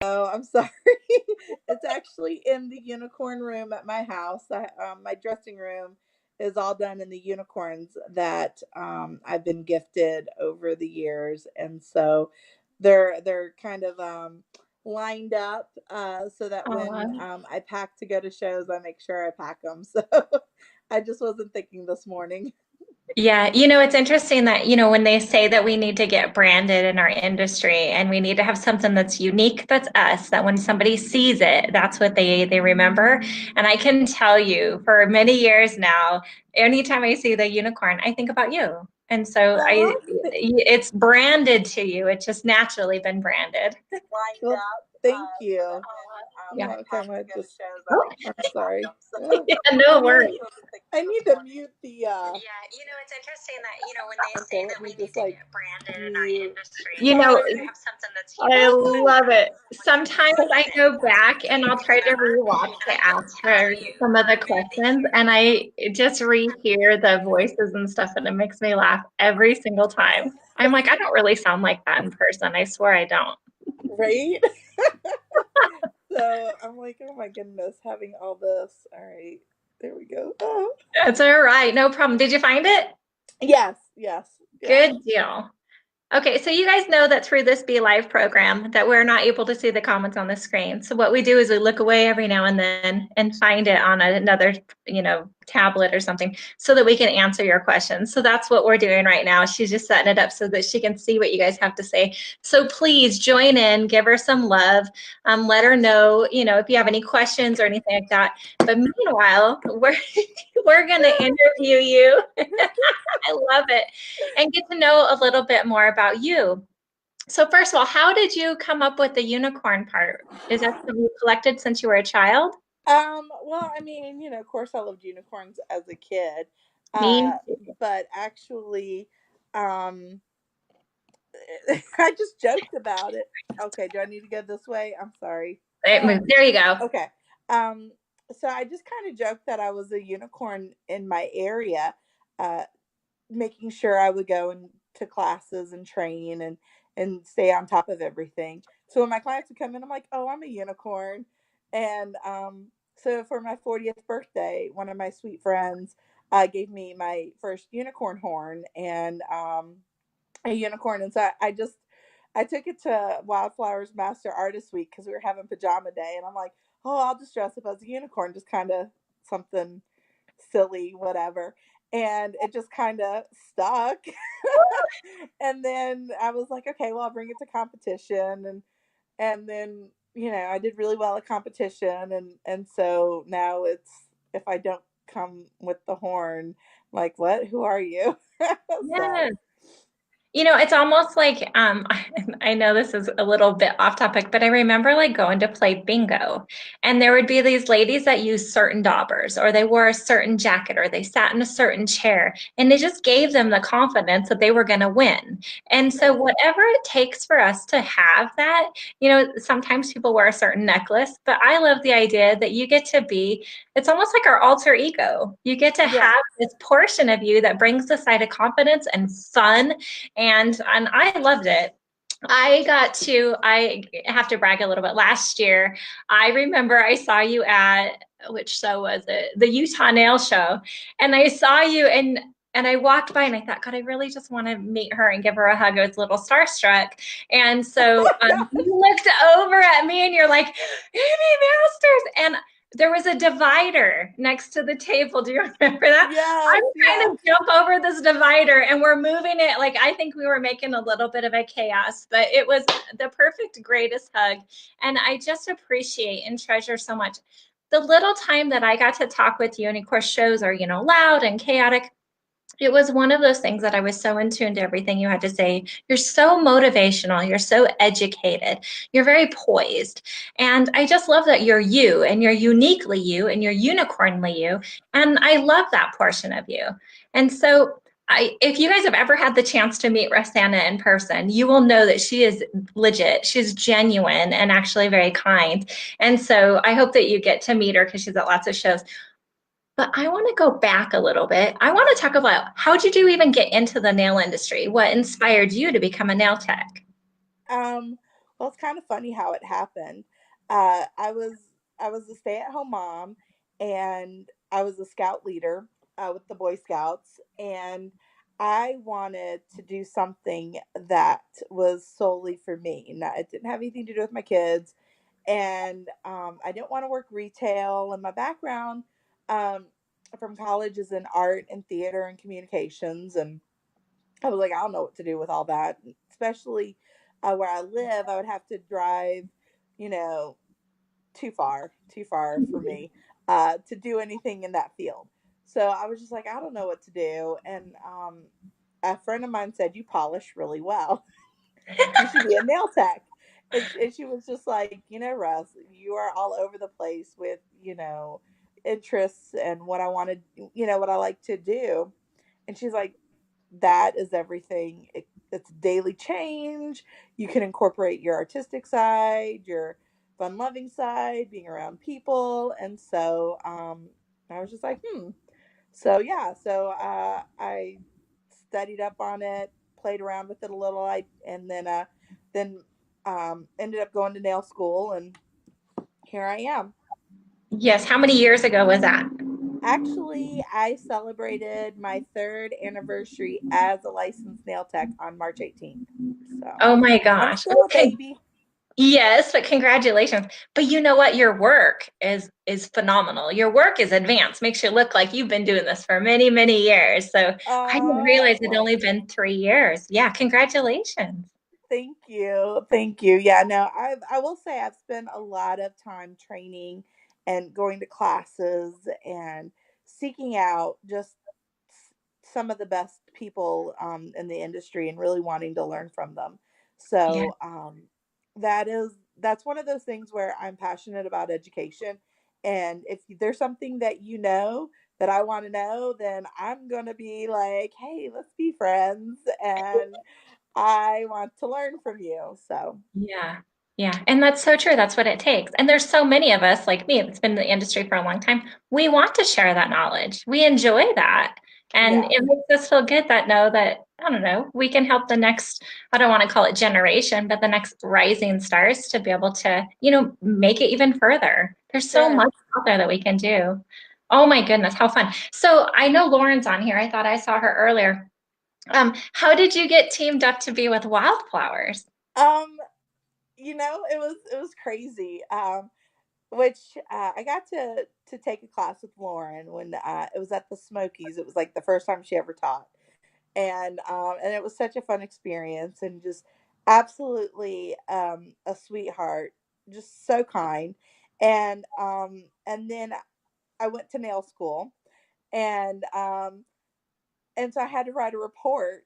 Oh, I'm sorry. It's actually in the unicorn room at my house. My dressing room is all done in the unicorns that I've been gifted over the years, and so they're kind of lined up so that when Oh, I pack to go to shows, I make sure I pack them. So I just wasn't thinking this morning. yeah. It's interesting that, when they say that we need to get branded in our industry and we need to have something that's unique, that's us, that when somebody sees it, that's what they remember. And I can tell you for many years now, anytime I see the unicorn, I think about you. And so Oh, it's branded to you. It's just naturally been branded. well, thank you. Yeah. Okay, I'm gonna just. Oh, I'm sorry. Oh, yeah, I no need worries. I need to mute the. Yeah, it's interesting that, when they Okay, say let that me we need just to like get branded in our mute. industry, to Sorry. have something that's I love it. Sometimes I go back and I'll try to rewatch to ask her some of the questions, and I just rehear the voices and stuff, and it makes me laugh every single time. I'm like, I don't really sound like that in person. I swear I don't. Right. So I'm like, oh my goodness, having all this. All right, there we go. Oh. That's all right. No problem. Did you find it? Yes. Yes. Yeah. Good deal. Okay, so you guys know that through this Be Live program that we're not able to see the comments on the screen. So what we do is we look away every now and then and find it on another, tablet or something so that we can answer your questions. So that's what we're doing right now. She's just setting it up so that she can see what you guys have to say. So please join in, give her some love, let her know, if you have any questions or anything like that. But meanwhile, we're going to interview you. I love it. And get to know a little bit more about you. So first of all, how did you come up with the unicorn part? Is that something you collected since you were a child? Well, I mean, of course, I loved unicorns as a kid, uh, Me? but actually, um, I just joked about it. Okay, do I need to go this way? I'm sorry. It moved. There you go. Okay. Um, so I just kind of joked that I was a unicorn in my area, uh, making sure I would go into classes and train and stay on top of everything. So when my clients would come in, I'm like, "Oh, I'm a unicorn." And so for my 40th birthday, one of my sweet friends gave me my first unicorn horn and a unicorn. And so I took it to Wildflowers Master Artist Week because we were having pajama day, and I'm like, "Oh, I'll just dress up as a unicorn, just kind of something silly, whatever." And it just kind of stuck. And then I was like, okay, well, I'll bring it to competition, and then I did really well at competition, and so now it's if I don't come with the horn, like, what? Who are you? So Yeah. It's almost like I know this is a little bit off topic, but I remember like going to play bingo, and there would be these ladies that used certain daubers, or they wore a certain jacket, or they sat in a certain chair, and it just gave them the confidence that they were going to win. And so, right, whatever it takes for us to have that, sometimes people wear a certain necklace, but I love the idea that you get to be. It's almost like our alter ego. You get to yeah, have this portion of you that brings the side of confidence and fun and I loved it. I have to brag a little bit. Last year, I remember I saw you at, which show was it? The Utah Nail Show. And I saw you and I walked by and I thought, God, I really just want to meet her and give her a hug. I was a little starstruck. And so you looked over at me and you're like, Amy Masters. And there was a divider next to the table. Do you remember that? yes, I'm trying yeah, to jump over this divider and we're moving it. Like, I think we were making a little bit of a chaos, but it was the perfect, greatest hug. And I just appreciate and treasure so much the little time that I got to talk with you. And of course, shows are, loud and chaotic. It was one of those things that I was so in tune to everything you had to say. You're so motivational. You're so educated. You're very poised. And I just love that you're you and you're uniquely you and you're unicornly you. And I love that portion of you. And so if you guys have ever had the chance to meet RussAnna in person, you will know that she is legit. She's genuine and actually very kind. And so I hope that you get to meet her because she's at lots of shows. But I want to go back a little bit. I want to talk about how did you even get into the nail industry? What inspired you to become a nail tech? um Well, it's kind of funny how it happened. I was a stay-at-home mom, and I was a scout leader with the Boy Scouts, and I wanted to do something that was solely for me. Now, it didn't have anything to do with my kids, and I didn't want to work retail. And my background um, from college is in art and theater and communications, and I was like, I don't know what to do with all that, especially where I live. I would have to drive, you know, too far for me to do anything in that field. So I was just like, I don't know what to do. And a friend of mine said, you polish really well. You should be a nail tech. And she was just like, Russ, you are all over the place with, interests and what I wanted, what I like to do. And she's like, that is everything. It's daily change. You can incorporate your artistic side, your fun loving side, being around people. And so I was just like, So yeah, I studied up on it, played around with it a little, and then ended up going to nail school, and here I am. Yes. How many years ago was that? Actually, I celebrated my third anniversary as a licensed nail tech on March 18th. So Oh my I'm gosh. still a baby. Yes, but congratulations. But you know what? Your work is phenomenal. Your work is advanced. Makes you look like you've been doing this for many, many years. So I didn't realize it'd Well, only been 3 years. Yeah, congratulations. thank you. Thank you. Yeah, no, I will say I've spent a lot of time training and going to classes and seeking out just some of the best people in the industry and really wanting to learn from them. Yeah. So that's one of those things where I'm passionate about education. And if there's something that that I want to know, then I'm gonna be like, hey, let's be friends, and I want to learn from you. So, Yeah. Yeah. And that's so true. That's what it takes. And there's so many of us like me that's been in the industry for a long time. We want to share that knowledge. We enjoy that. And yeah, it makes us feel good that know that, I don't know, we can help the next, I don't want to call it generation, but the next rising stars to be able to, make it even further. There's so sure. much out there that we can do. Oh my goodness, how fun. So I know Lauren's on here. I thought I saw her earlier. How did you get teamed up to be with Wildflowers? Um, it was crazy. Which I got to take a class with Lauren when it was at the Smokies. It was like the first time she ever taught, and it was such a fun experience, and just absolutely a sweetheart, just so kind. And then I went to nail school, and so I had to write a report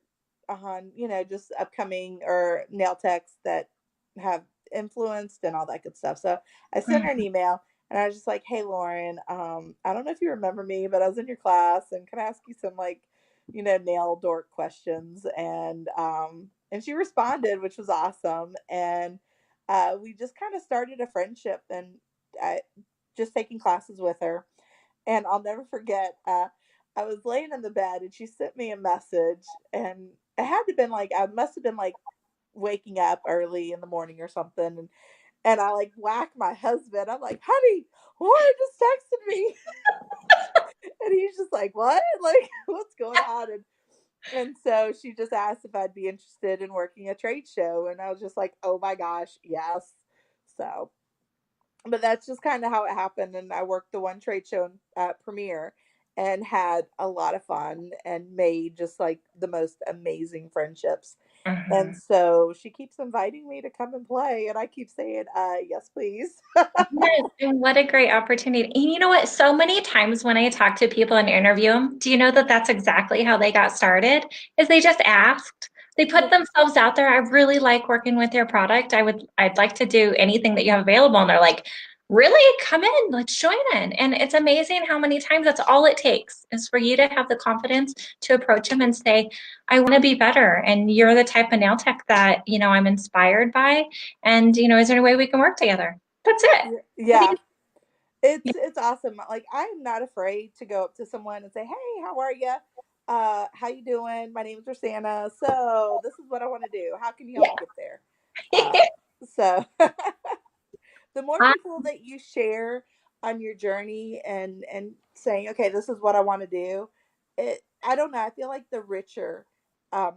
on, just upcoming or nail techs that have influenced and all that good stuff. So I sent her an Mhm. email, and I was just like, hey, Lauren, I don't know if you remember me, but I was in your class, and can I ask you some, like, nail dork questions? And she responded, which was awesome. And we just kind of started a friendship, and I just taking classes with her. And I'll never forget, I was laying in the bed, and she sent me a message, and it had to been like, I must have been like waking up early in the morning or something. And I like whack my husband. I'm like, honey, Lauren just texted me. And he's just like, what? Like, what's going on? And so she just asked if I'd be interested in working a trade show. And I was just like, oh my gosh, yes. So, but that's just kind of how it happened. And I worked the one trade show at Premiere and had a lot of fun and made just like the most amazing friendships. And Mhm. so she keeps inviting me to come and play, and I keep saying, yes, please. Yes, and what a great opportunity. And you know what? So many times when I talk to people and interview them, do you know that that's exactly how they got started? Is they just asked. They put Yeah, themselves out there. I really like working with your product. I'd like to do anything that you have available. And they're like, really? Come in, let's join in. And it's amazing how many times that's all it takes is for you to have the confidence to approach them and say, I want to be better. And you're the type of nail tech that, I'm inspired by. And, is there any way we can work together? That's it. What do yeah. you? It's awesome. Like, I am not afraid to go up to someone and say, "Hey, how are you? How you doing? My name is RussAnna. So this is what I want to do. How can you help Yeah. me get there?" Uh, So the more people that you share on your journey and saying, okay, this is what I want to do, it, I don't know, I feel like the richer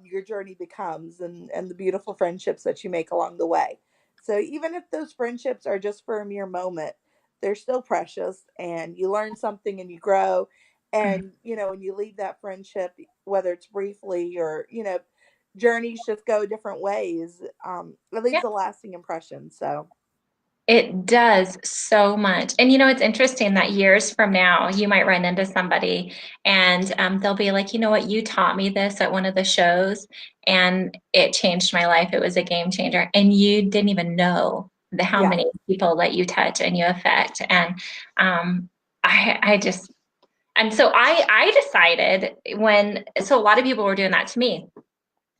your journey becomes, and the beautiful friendships that you make along the way. So even if those friendships are just for a mere moment, they're still precious, and you learn something and you grow. And when you leave that friendship, whether it's briefly or journeys just go different ways, it leaves Yeah. a lasting impression. So It does so much. And it's interesting that years from now, you might run into somebody and they'll be like, you know what, you taught me this at one of the shows and it changed my life. It was a game changer. And you didn't even know how yeah. many people that you touch and you affect. And I just, and so I decided so a lot of people were doing that to me.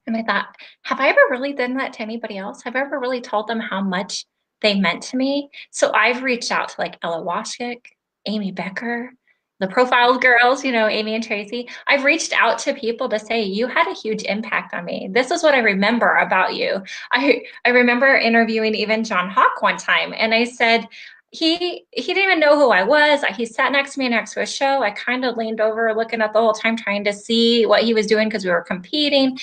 And I thought, have I ever really done that to anybody else? Have I ever really told them how much they meant to me? So I've reached out to like Ella Washik, Amy Becker, the Profile Girls, Amy and Tracy. I've reached out to people to say, you had a huge impact on me. This is what I remember about you. I remember interviewing even John Hawk one time, and I said, he didn't even know who I was. He sat next to me next to a show. I kind of leaned over looking at the whole time trying to see what he was doing because we were competing.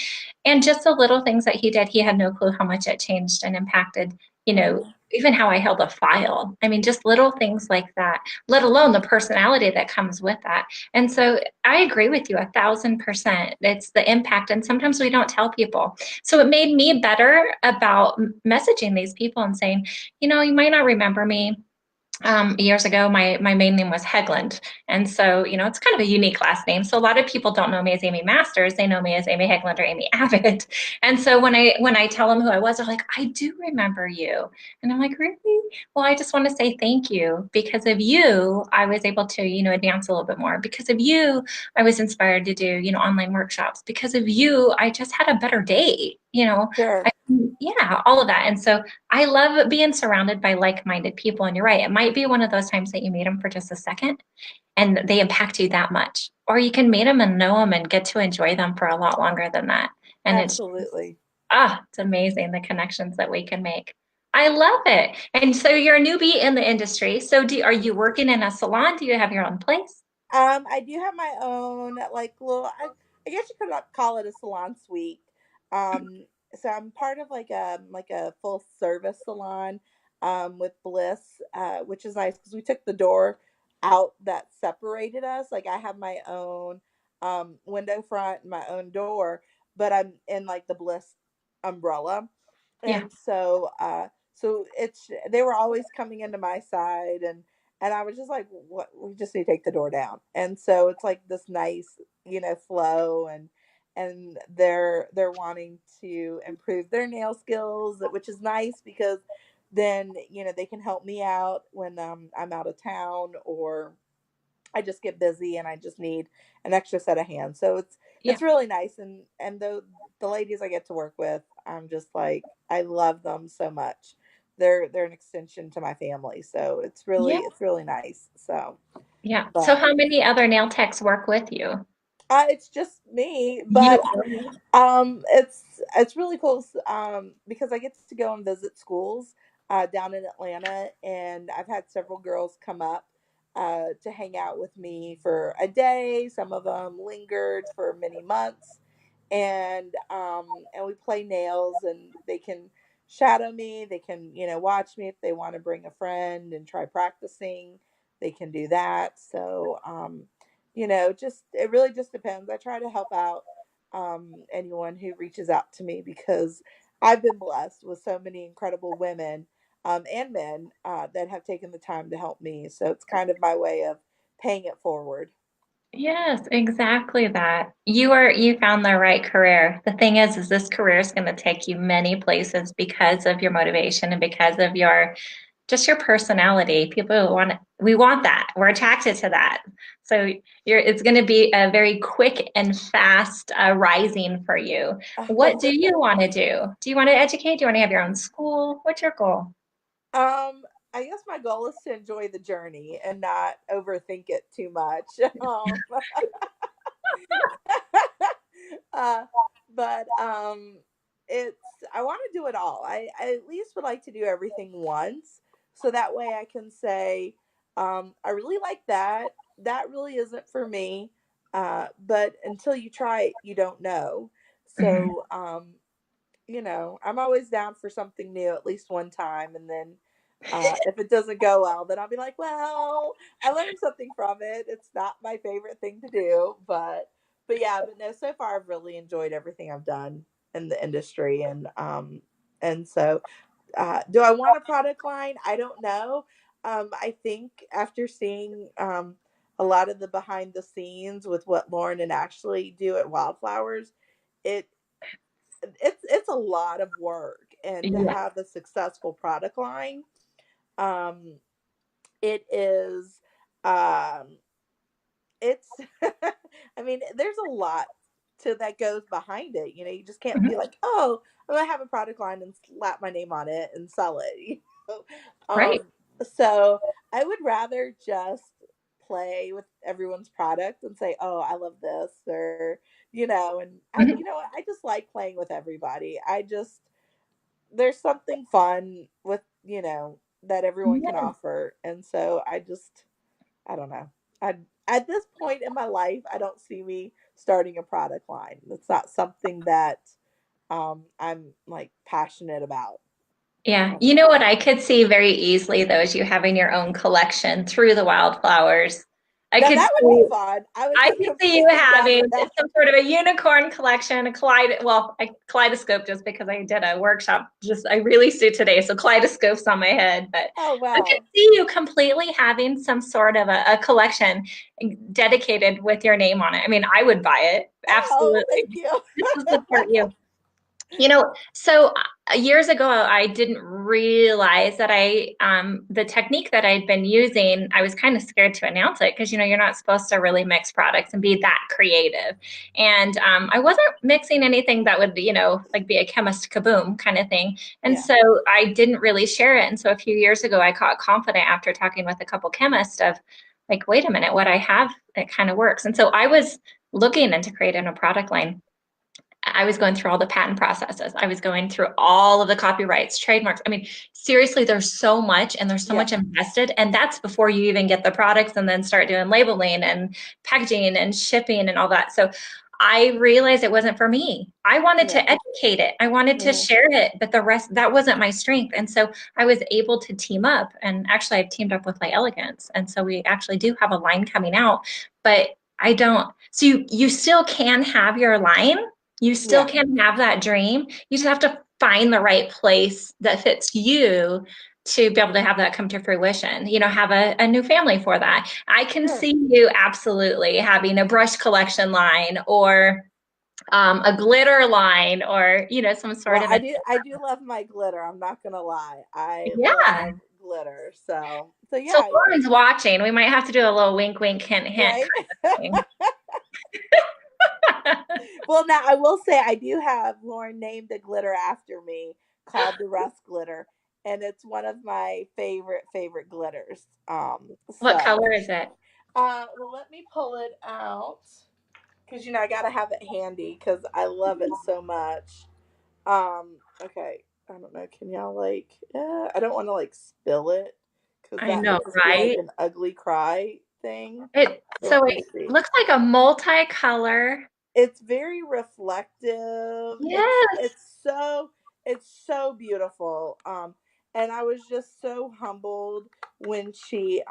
And just the little things that he did, he had no clue how much it changed and impacted, Hmm. even how I held a file. I mean, just little things like that, let alone the personality that comes with that. And so I agree with you 1,000%. It's the impact. And sometimes we don't tell people. So it made me better about messaging these people and saying, you might not remember me, years ago, my main name was Hegland. And so, it's kind of a unique last name. So a lot of people don't know me as Amy Masters. They know me as Amy Hegland or Amy Abbott. And so when I tell them who I was, they're like, I do remember you. And I'm like, really? Well, I just want to say thank you. Because of you, I was able to, advance a little bit more. Because of you, I was inspired to do, online workshops. Because of you, I just had a better day. Sure. Yeah, all of that. And so I love being surrounded by like-minded people. And you're right, it might be one of those times that you meet them for just a second and they impact you that much. Or you can meet them and know them and get to enjoy them for a lot longer than that. And Absolutely. it's amazing the connections that we can make. I love it. And so you're a newbie in the industry. So are you working in a salon? Do you have your own place? I do have my own like little. I guess you could call it a salon suite. So I'm part of like a full service salon, with Bliss, which is nice because we took the door out that separated us. Like I have my own window front and my own door, but I'm in like the Bliss umbrella, Yeah. and so it's they were always coming into my side, and I was just like, what, we just need to take the door down. And so it's like this nice, flow, and they're wanting to improve their nail skills, which is nice because then, they can help me out when I'm out of town, or I just get busy and I just need an extra set of hands. So Yeah. it's really nice, and the ladies I get to work with, I'm just like, I love them so much. They're an extension to my family. So Yeah. it's really nice. So, Yeah. So but how many other nail techs work with you? it's just me, You. but it's really cool, because I get to go and visit schools down in Atlanta, and I've had several girls come up to hang out with me for a day. Some of them lingered for many months, and we play nails, and they can shadow me. They can watch me if they want to bring a friend and try practicing. They can do that. So just it really just depends. I try to help out anyone who reaches out to me, because I've been blessed with so many incredible women and men that have taken the time to help me. So it's kind of my way of paying it forward. Yes, exactly that. You found the right career. The thing is this career is going to take you many places because of your motivation and because of your personality. We want that. We're attracted to that. So it's going to be a very quick and fast rising for you. What do you want to do? Do you want to educate? Do you want to have your own school? What's your goal? I guess my goal is to enjoy the journey and not overthink it too much. Uh, but it's I want to do it all. I at least would like to do everything once, so that way I can say, I really like that. That really isn't for me. But until you try it, you don't know. Mhm. So, I'm always down for something new at least one time, and then if it doesn't go well, then I'll be like, well, I learned something from it. It's not my favorite thing to do, but yeah, but no, so far I've really enjoyed everything I've done in the industry, and so do I want a product line? I don't know. I think after seeing a lot of the behind the scenes with what Lauren and Ashley do at Wildflowers, it it's a lot of work, and to Yeah. have a successful product line, um, it is, um, it's, I mean, there's a lot to that goes behind it. You just can't be Mhm. like, oh, I'm gonna have a product line and slap my name on it and sell it. Right. So I would rather just play with everyone's product and say, oh, I love this, or and Mhm. I just like playing with everybody. There's something fun with that everyone can Yeah. offer, and so I don't know. I At this point in my life, I don't see me starting a product line. It's not something that I'm like passionate about. Yeah. You Um, know what I could see very easily though is you having your own collection through the wildflowers. I Now could that would be see fun. I would I be could see you completely down having with that. some sort of a unicorn collection, a kaleidoscope, just because I did a workshop. Just I released it today, so kaleidoscope's on my head. But Oh I could wow. see you completely having some sort of a collection dedicated with your name on it. I mean, I would buy it Oh, thank absolutely. you. Just to support you. So years ago, I didn't realize that the technique that I'd been using, I was kind of scared to announce it because, you're not supposed to really mix products and be that creative. And I wasn't mixing anything that would, like be a chemist kaboom kind of thing. And Yeah. so I didn't really share it. And so a few years ago, I got confident after talking with a couple chemists of like, wait a minute, what I have, it kind of works. And so I was looking into creating a product line. I was going through all the patent processes. I was going through all of the copyrights, trademarks. I mean, seriously, there's so much and there's so Yeah. much invested. And that's before you even get the products and then start doing labeling and packaging and shipping and all that. So I realized it wasn't for me. I wanted to Yeah. educate it. I wanted to Hmm. share it, but the rest, that wasn't my strength. And so I was able to team up. And actually, I've teamed up with My Elegance. And so we actually do have a line coming out, but I don't. So you still can have your line, you still Yeah. can have that dream. You just have to find the right place that fits you to be able to have that come to fruition, have a new family for that. I can Sure. see you absolutely having a brush collection line or a glitter line or, some sort Well, of I do love my glitter. I'm not gonna lie. I yeah. love glitter. So So yeah, Lauren's watching. We might have to do a little wink, wink, hint, hint right. kind of thing. Well, now I will say I do have Lauren named a glitter after me called the Russ glitter, and it's one of my favorite glitters. What color is it? Well, let me pull it out because I gotta have it handy because I love it so much. Okay, I don't know. Can y'all I don't want to spill it because I that know, would just be like right? an ugly cry thing. So So let me it see. looks like a multicolor. It's very reflective. Yes. It's so beautiful. And I was just so humbled when she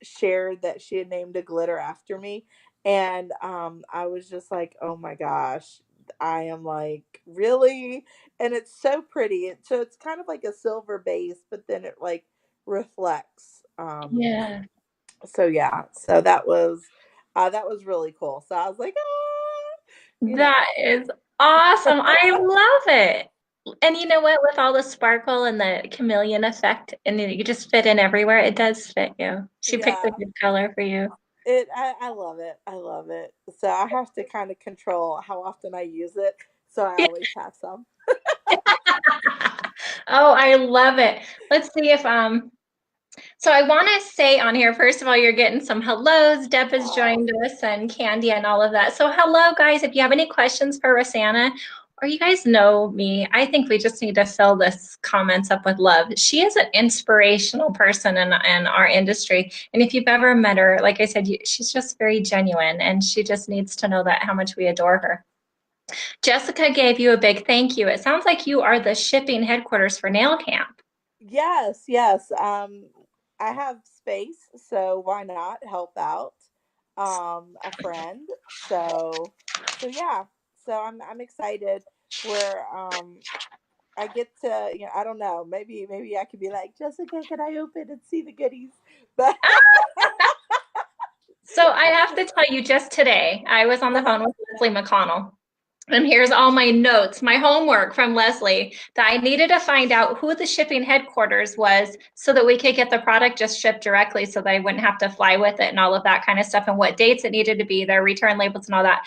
shared that she had named a glitter after me. And I was just like, oh my gosh, I am like, really? And it's so pretty. So it's kind of like a silver base, but then it reflects. Yeah. So yeah, so that was really cool. So I was like, ah, you know. That is awesome. I love it. And you know what? With all the sparkle and the chameleon effect, and you just fit in everywhere, it does fit you. She picked a Yeah, good color for you. I love it. I love it. So I have to kind of control how often I use it. So I always have some. Oh, I love it. Let's see if so I want to say on here, first of all, you're getting some hellos. Deb has Oh, joined us and Candy and all of that. So hello, guys. If you have any questions for RussAnna, or you guys know me. I think we just need to fill this comments up with love. She is an inspirational person in our industry. And if you've ever met her, like I said, she's just very genuine and she just needs to know that how much we adore her. Jessica gave you a big thank you. It sounds like you are the shipping headquarters for Nail Camp. Yes, yes. I have space, so why not help out a friend? So yeah. So I'm excited where I get to, I don't know, maybe I could be like, Jessica, can I open and see the goodies? But So I have to tell you, just today, I was on the phone uh-huh. with Leslie McConnell. And here's all my notes, my homework from Leslie that I needed to find out who the shipping headquarters was so that we could get the product just shipped directly so that I wouldn't have to fly with it and all of that kind of stuff and what dates it needed to be, their return labels and all that.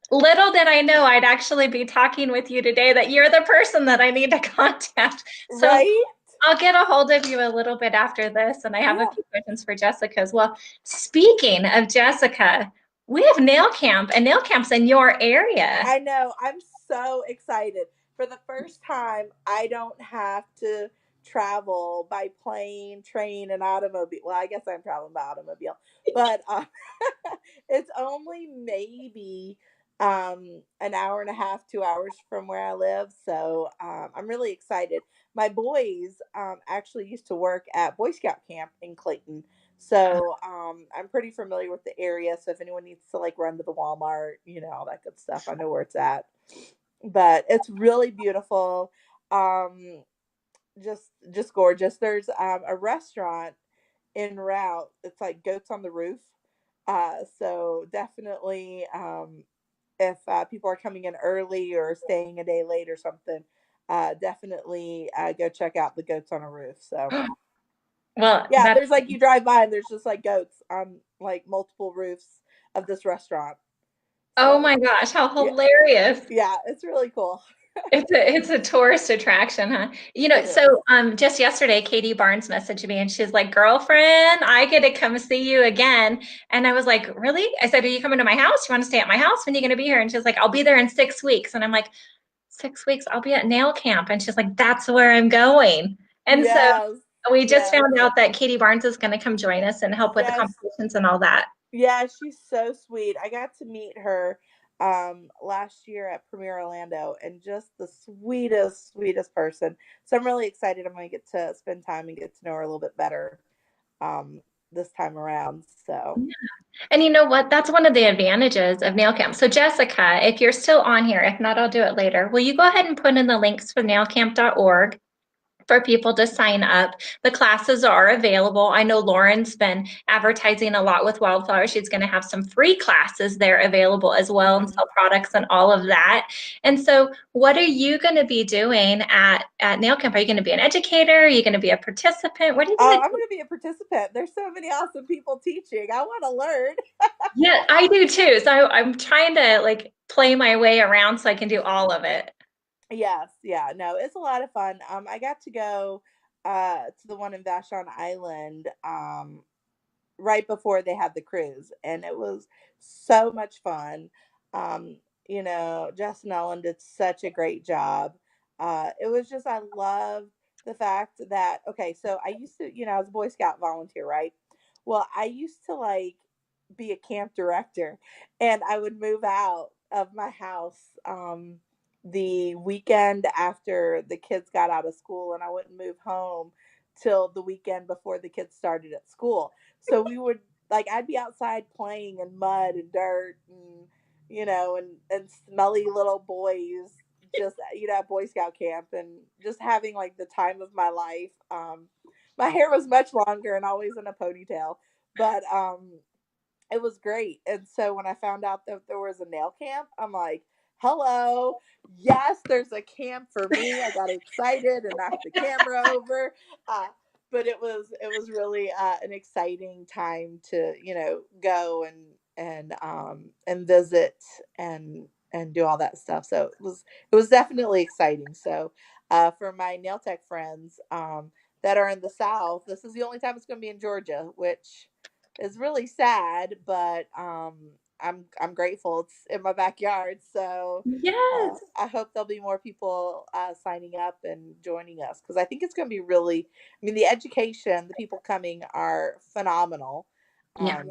Little did I know I'd actually be talking with you today that you're the person that I need to contact. So Right? I'll get a hold of you a little bit after this, and I have a Yeah. few questions for Jessica as well. Speaking of Jessica, we have nail camp, and nail camp's in your area. I know. I'm so excited. For the first time, I don't have to travel by plane, train, and automobile. Well, I guess I'm traveling by automobile, but it's only maybe an hour and a half, 2 hours from where I live. So I'm really excited. My boys actually used to work at Boy Scout camp in Clayton. So I'm pretty familiar with the area. So if anyone needs to like run to the Walmart, all that good stuff, I know where it's at. But it's really beautiful. Um, just gorgeous. There's a restaurant en route. It's like goats on the roof. So definitely, if people are coming in early or staying a day late or something, definitely go check out the goats on a roof. So Well, yeah, that's there's like you drive by and there's just like goats on like multiple roofs of this restaurant. oh So my gosh, how yeah, hilarious. yeah, it's really cool. It's a tourist attraction, huh? It is. So just yesterday, Katie Barnes messaged me and she's like, girlfriend, I get to come see you again. And I was like, really? I said, are you coming to my house? You want to stay at my house? When are you going to be here? And she's like, I'll be there in 6 weeks. And I'm like, 6 weeks, I'll be at nail camp. And she's like, that's where I'm going. And so Yes. we just Yes. found out that Katie Barnes is going to come join us and help with the Yes. competitions and all that. Yeah, she's so sweet. I got to meet her last year at Premier Orlando and just the sweetest person. So I'm really excited I'm going to get to spend time and get to know her a little bit better um this time around. So, And you know what? That's one of the advantages of nail camp. So Jessica, if you're still on here, if not, I'll do it later. Will you go ahead and put in the links for nailcamp.org for people to sign up? The classes are available. I know Lauren's been advertising a lot with Wildflower. She's going to have some free classes there available as well and mhm. sell products and all of that. And so what are you going to be doing at Nail Camp? Are you going to be an educator? Are you going to be a participant? What are you going Oh, to I'm do? going to be a participant. There's so many awesome people teaching. I want to learn. Yeah, I do too. So I'm trying to like play my way around so I can do all of it. Yes, yeah, no, it's a lot of fun. I got to go to the one in Vashon Island right before they had the cruise, and it was so much fun. Justin Ellen did such a great job. It was just I love the fact that okay, so I used to, I was a Boy Scout volunteer, right? Well, I used to like be a camp director, and I would move out of my house the weekend after the kids got out of school, and I wouldn't move home till the weekend before the kids started at school. So we would like I'd be outside playing in mud and dirt and and smelly little boys just at Boy Scout camp and just having like the time of my life. My hair was much longer and always in a ponytail, but it was great. And so when I found out that there was a nail camp, I'm like, hello, yes, there's a camp for me. I got excited and knocked the camera over. Uh, but it was really an exciting time to go and visit and do all that stuff. So it was definitely exciting. So for my nail tech friends that are in the South, this is the only time it's going to be in Georgia, which is really sad, but I'm grateful it's in my backyard. So Yes. I hope there'll be more people signing up and joining us, because I think it's going to be really. I mean, the education, the people coming are phenomenal. Yeah.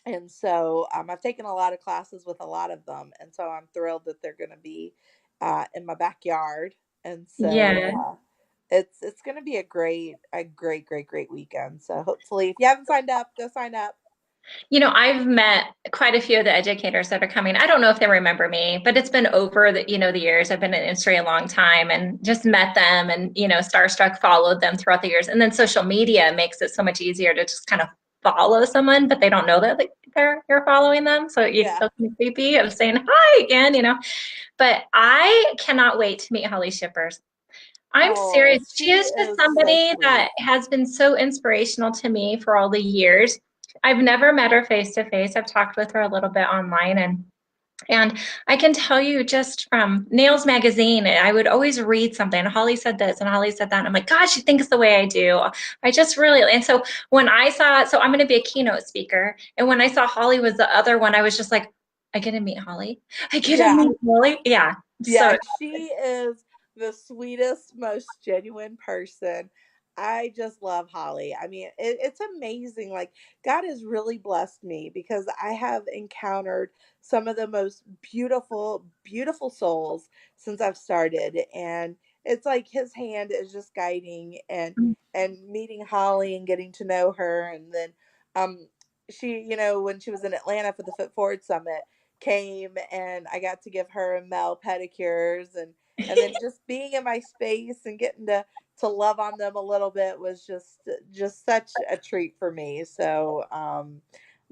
And so I've taken a lot of classes with a lot of them, and so I'm thrilled that they're going to be in my backyard. And so Yeah. it's going to be a great weekend. So hopefully, if you haven't signed up, go sign up. I've met quite a few of the educators that are coming. I don't know if they remember me, but it's been over the years. I've been in the industry a long time and just met them and, starstruck followed them throughout the years. And then social media makes it so much easier to just kind of follow someone, but they don't know that you're following them. So you Yeah. feel kind of creepy of saying hi again. But I cannot wait to meet Holly Shippers. I'm Oh, serious. She she is just is so somebody sweet. that has been so inspirational to me for all the years. I've never met her face to face. I've talked with her a little bit online and I can tell you just from Nails magazine, I would always read something. Holly said this and Holly said that. And I'm like, God, she thinks the way I do. I just really, and so when I saw, so I'm going to be a keynote speaker. And when I saw Holly was the other one, I was just like, I get to meet Holly. I get to Yeah. meet Holly. Yeah. Yeah, So she is the sweetest, most genuine person. I just love Holly. I mean, it's amazing. Like, God has really blessed me because I have encountered some of the most beautiful, beautiful souls since I've started. And it's like his hand is just guiding, and meeting Holly and getting to know her. And then she, when she was in Atlanta for the Foot Forward Summit, came and I got to give her and Mel pedicures, and then just being in my space and getting to love on them a little bit was just such a treat for me. So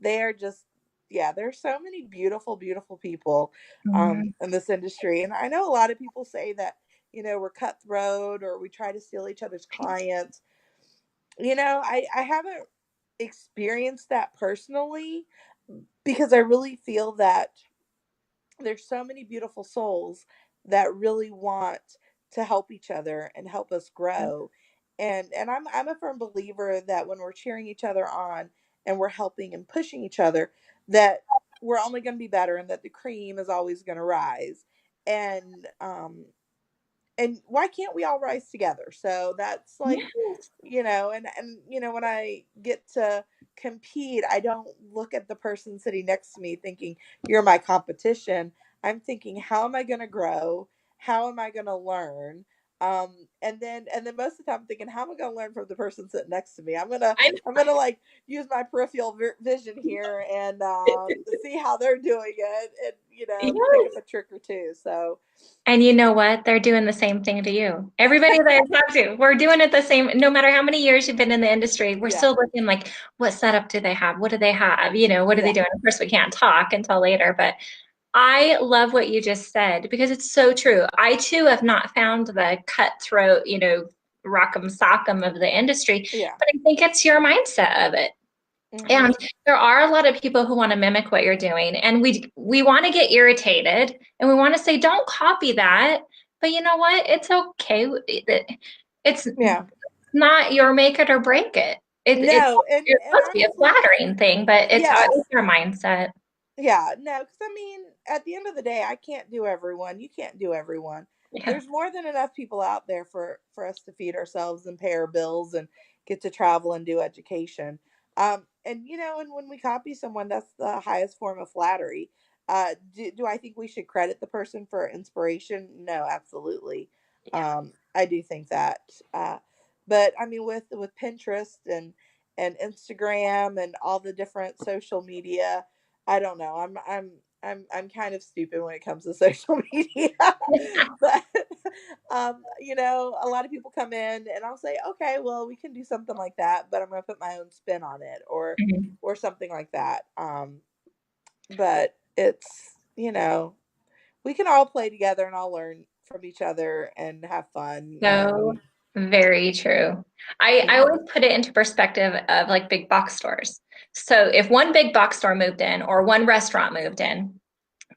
they are just, yeah, there's so many beautiful, beautiful people Mhm. in this industry. And I know a lot of people say that, we're cutthroat or we try to steal each other's clients. I haven't experienced that personally, because I really feel that there's so many beautiful souls that really want to help each other and help us grow. And I'm a firm believer that when we're cheering each other on and we're helping and pushing each other, that we're only going to be better, and that the cream is always going to rise. And why can't we all rise together? So that's like, Yes. and when I get to compete, I don't look at the person sitting next to me thinking you're my competition. I'm thinking, how am I going to grow? How am I going to learn? And then most of the time I'm thinking, how am I going to learn from the person sitting next to me? I I'm gonna like use my peripheral vision here and see how they're doing it, and pick up yes. a trick or two. So And you know what? They're doing the same thing to you. Everybody that I talk to, we're doing it the same. No matter how many years you've been in the industry, we're yeah, still looking like, what setup do they have? What do they have? What are they yeah, doing? Of course, we can't talk until later, but I love what you just said because it's so true. I too have not found the cutthroat, rock'em sock'em of the industry, yeah. but I think it's your mindset of it. Hmm. And there are a lot of people who want to mimic what you're doing, and we want to get irritated, and we want to say, "Don't copy that." But you know what? It's okay. It's Yeah. not your make it or break it. No, It's and supposed to be a honestly, flattering thing, but it's yes. your mindset. Yeah, no, because I mean, at the end of the day, I can't do everyone. You can't do everyone. Yeah. There's more than enough people out there for us to feed ourselves and pay our bills and get to travel and do education. And when we copy someone, that's the highest form of flattery. Do I think we should credit the person for inspiration? No, absolutely. Yeah. I do think that. But I mean, with Pinterest and Instagram and all the different social media, I don't know. I'm kind of stupid when it comes to social media. But a lot of people come in and I'll say, "Okay, well, we can do something like that, but I'm going to put my own spin on it," Mhm. or something like that. But it's, we can all play together and all learn from each other and have fun. So very true. I Yeah. always put it into perspective of like big box stores. So if one big box store moved in or one restaurant moved in,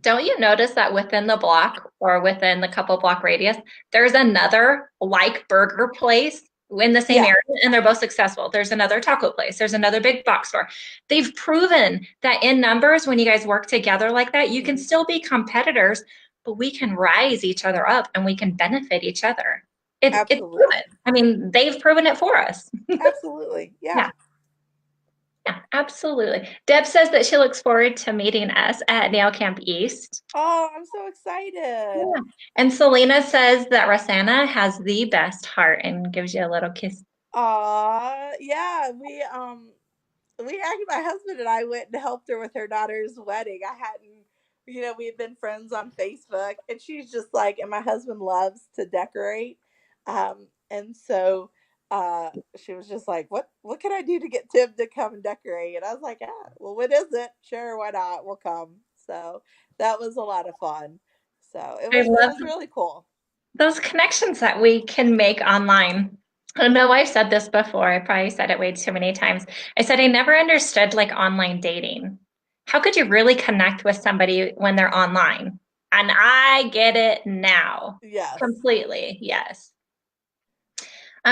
don't you notice that within the block or within the couple block radius, there's another like burger place? in the same Yeah, area, and they're both successful. There's another taco place, there's another big box store. They've proven that in numbers, when you guys work together like that, you can still be competitors, but we can rise each other up and we can benefit each other. It's proven. absolutely. I mean, they've proven it for us. Absolutely. Yeah. Yeah. Yeah, absolutely. Deb says that she looks forward to meeting us at Nail Camp East. Oh, I'm so excited. Yeah. And Selena says that RussAnna has the best heart and gives you a little kiss. Yeah, we actually, my husband and I went and helped her with her daughter's wedding. I hadn't, we had been friends on Facebook, and she's just like, and my husband loves to decorate, and so she was just like, what can I do to get Tim to come and decorate? And I was like, well, what is it? Sure, why not? We'll come. So that was a lot of fun. So I it love was really cool. those connections that we can make online. I know I've said this before. I probably said it way too many times. I said I never understood like online dating. How could you really connect with somebody when they're online? And I get it now. Yes. Completely. Yes.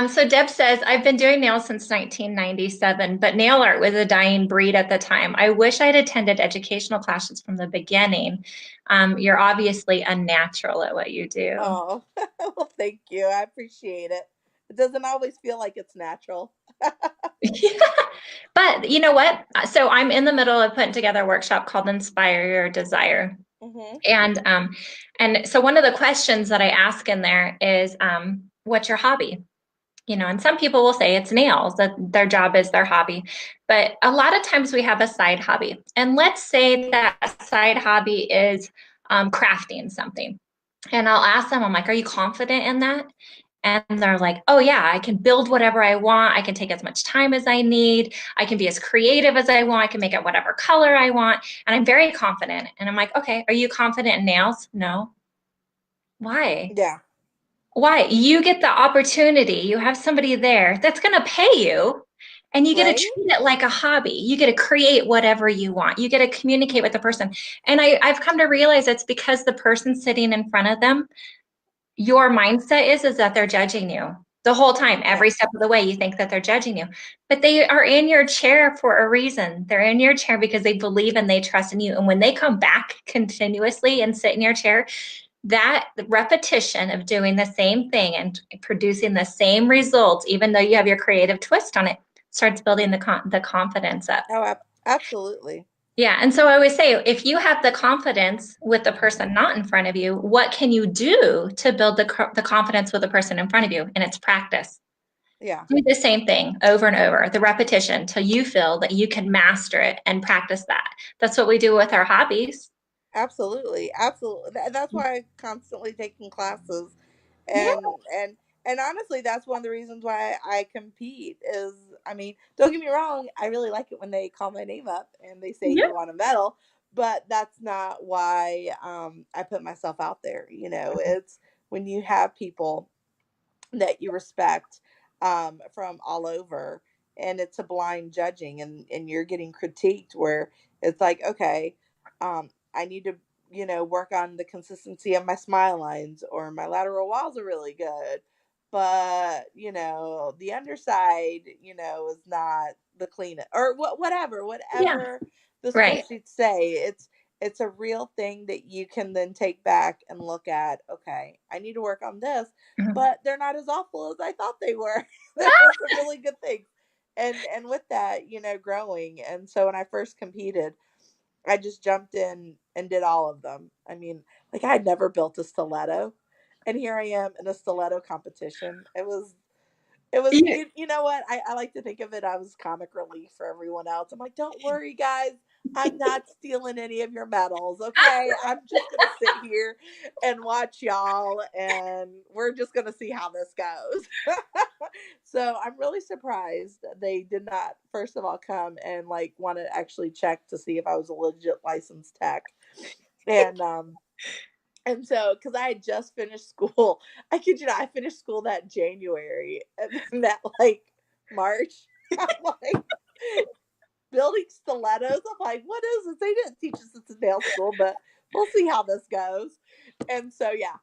So Deb says, I've been doing nails since 1997, but nail art was a dying breed at the time. I wish I'd attended educational classes from the beginning. You're obviously unnatural at what you do. Oh, well, thank you. I appreciate it. It doesn't always feel like it's natural. But you know what? So I'm in the middle of putting together a workshop called Inspire Your Desire. Hmm. And so one of the questions that I ask in there is, what's your hobby? And some people will say it's nails, that their job is their hobby. But a lot of times we have a side hobby. And let's say that side hobby is crafting something. And I'll ask them, I'm like, are you confident in that? And they're like, oh, yeah, I can build whatever I want. I can take as much time as I need. I can be as creative as I want. I can make it whatever color I want. And I'm very confident. And I'm like, okay, are you confident in nails? No. Why? Yeah. Why? You get the opportunity. You have somebody there that's going to pay you, and you get to Right? treat it like a hobby. You get to create whatever you want. You get to communicate with the person. And I've come to realize it's because the person sitting in front of them, your mindset is that they're judging you the whole time. Yeah. Every step of the way, you think that they're judging you, but they are in your chair for a reason. They're in your chair because they believe and they trust in you. And when they come back continuously and sit in your chair, that repetition of doing the same thing and producing the same results, even though you have your creative twist on it, starts building the confidence up. Oh, absolutely. Yeah. And so I always say, if you have the confidence with the person not in front of you, what can you do to build the confidence with the person in front of you? And it's practice. Yeah. Do the same thing over and over, the repetition till you feel that you can master it and practice that. That's what we do with our hobbies. Absolutely. Absolutely. That's why I'm constantly taking classes, Yeah. and and honestly, that's one of the reasons why I compete is, I mean, don't get me wrong, I really like it when they call my name up and they say Yeah. you want a medal, but that's not why I put myself out there. It's when you have people that you respect, from all over, and it's a blind judging, and you're getting critiqued where it's like, okay, I need to work on the consistency of my smile lines, or my lateral walls are really good, but the underside is not the cleanest, or Yeah. whatever the score Right. sheets say. It's a real thing that you can then take back and look at. Okay, I need to work on this, Mhm. but they're not as awful as I thought they were. There were some really good things. And with that, growing. And so when I first competed, I just jumped in and did all of them. I mean, like, I had never built a stiletto, and here I am in a stiletto competition. It was Yeah. you know what? I like to think of it, I was comic relief for everyone else. I'm like, don't worry, guys. I'm not stealing any of your medals, okay? I'm just gonna sit here and watch y'all, and we're just gonna see how this goes. So I'm really surprised they did not, first of all, come and like want to actually check to see if I was a legit licensed tech. And so, because I had just finished school, I kid you not, I finished school that January, and then that like March, I'm like building stilettos. I'm like, what is this? They didn't teach us this in nail school, but we'll see how this goes. And so, yeah.